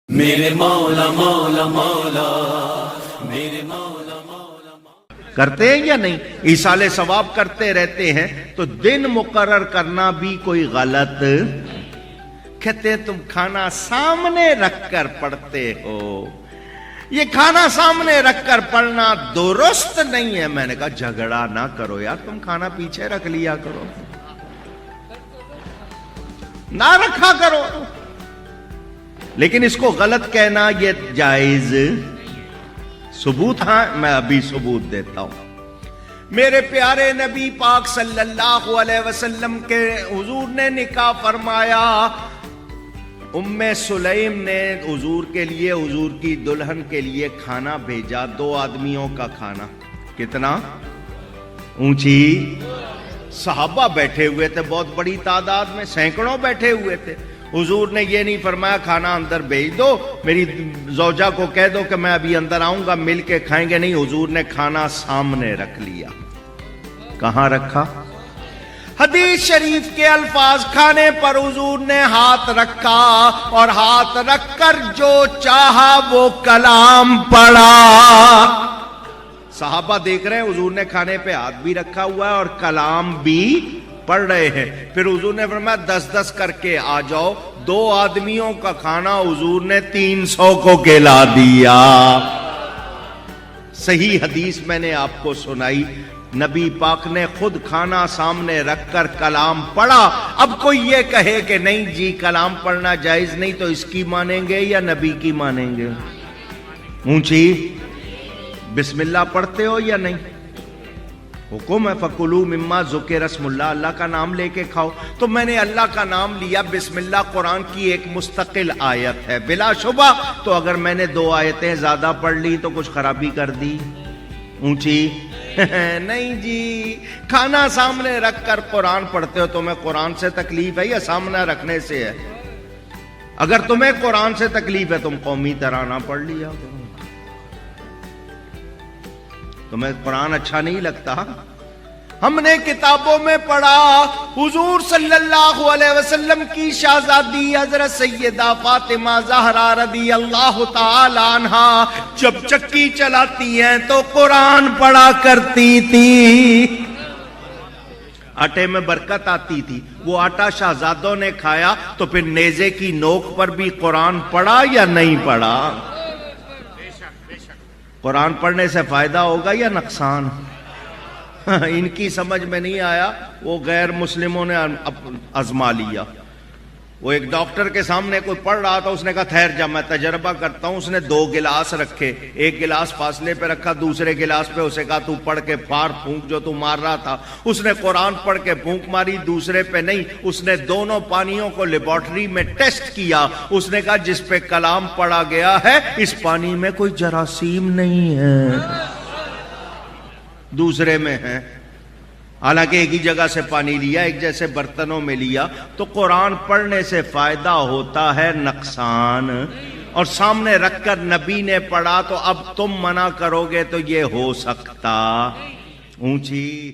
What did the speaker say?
میرے مولا مولا مولا میرے مولا مولا مولا کرتے ہیں یا نہیں؟ ایصال ثواب کرتے رہتے ہیں تو دن مقرر کرنا بھی کوئی غلط کہتے ہیں تم کھانا سامنے رکھ کر پڑھتے ہو، یہ کھانا سامنے رکھ کر پڑھنا درست نہیں ہے۔ میں نے کہا جھگڑا نہ کرو یار، تم کھانا پیچھے رکھ لیا کرو، نہ رکھا کرو، لیکن اس کو غلط کہنا یہ جائز ثبوت؟ ہاں میں ابھی ثبوت دیتا ہوں۔ میرے پیارے نبی پاک صلی اللہ علیہ وسلم کے حضور نے نکاح فرمایا، ام سلیم نے حضور کے لیے، حضور کی دلہن کے لیے کھانا بھیجا، 2 آدمیوں کا کھانا۔ کتنا اونچی؟ صحابہ بیٹھے ہوئے تھے بہت بڑی تعداد میں، سینکڑوں بیٹھے ہوئے تھے۔ حضور نے یہ نہیں فرمایا کھانا اندر بھیج دو، میری زوجہ کو کہہ دو کہ میں ابھی اندر آؤں گا مل کے کھائیں گے، نہیں، حضور نے کھانا سامنے رکھ لیا۔ کہاں رکھا؟ حدیث شریف کے الفاظ، کھانے پر حضور نے ہاتھ رکھا اور ہاتھ رکھ کر جو چاہا وہ کلام پڑھا۔ صحابہ دیکھ رہے ہیں حضور نے کھانے پہ ہاتھ بھی رکھا ہوا ہے اور کلام بھی پڑھ رہے ہیں۔ پھر حضور نے فرمایا 10 کر کے آ جاؤ، 2 آدمیوں کا کھانا حضور نے 300 کو کھلا دیا۔ صحیح حدیث میں نے آپ کو سنائی، نبی پاک نے خود کھانا سامنے رکھ کر کلام پڑھا۔ اب کوئی یہ کہے کہ نہیں جی کلام پڑھنا جائز نہیں، تو اس کی مانیں گے یا نبی کی مانیں گے؟ اونچی بسم اللہ پڑھتے ہو یا نہیں؟ حکم ہے فَكُلُوا مِمَّا ذُكِرَ اسْمُ اللَّهِ، اللہ کا نام لے کے کھاؤ۔ تو میں نے اللہ کا نام لیا، بسم اللہ قرآن کی ایک مستقل آیت ہے بلا شبہ، تو اگر میں نے 2 آیتیں زیادہ پڑھ لی تو کچھ خرابی کر دی؟ اونچی نہیں جی، کھانا سامنے رکھ کر قرآن پڑھتے ہو، تمہیں قرآن سے تکلیف ہے یا سامنے رکھنے سے ہے؟ اگر تمہیں قرآن سے تکلیف ہے تم قومی ترانہ پڑھ لیا کرو۔ تمہیں قرآن اچھا نہیں لگتا؟ ہم نے کتابوں میں پڑھا حضور صلی اللہ علیہ وسلم کی شہزادی حضرت سیدہ فاطمہ زہرا رضی اللہ تعالی عنہا جب چکی چلاتی ہیں تو قرآن پڑھا کرتی تھی، آٹے میں برکت آتی تھی۔ وہ آٹا شہزادوں نے کھایا تو پھر نیزے کی نوک پر بھی قرآن پڑھا یا نہیں پڑھا؟ قرآن پڑھنے سے فائدہ ہوگا یا نقصان؟ ان کی سمجھ میں نہیں آیا، وہ غیر مسلموں نے آزما لیا۔ وہ ایک ڈاکٹر کے سامنے کوئی پڑھ رہا تھا، اس نے کہا ٹھہر جا میں تجربہ کرتا ہوں۔ اس نے 2 گلاس رکھے، ایک گلاس فاصلے پہ رکھا، دوسرے گلاس پہ اسے کہا تو پڑھ کے پھاڑ پھونک جو تو مار رہا تھا۔ اس نے قرآن پڑھ کے پھونک ماری، دوسرے پہ نہیں۔ اس نے دونوں پانیوں کو لیبارٹری میں ٹیسٹ کیا، اس نے کہا جس پہ کلام پڑھا گیا ہے اس پانی میں کوئی جراثیم نہیں ہے، دوسرے میں ہے۔ حالانکہ ایک ہی جگہ سے پانی لیا، ایک جیسے برتنوں میں لیا۔ تو قرآن پڑھنے سے فائدہ ہوتا ہے نقصان، اور سامنے رکھ کر نبی نے پڑھا تو اب تم منع کرو گے تو یہ ہو سکتا؟ اونچی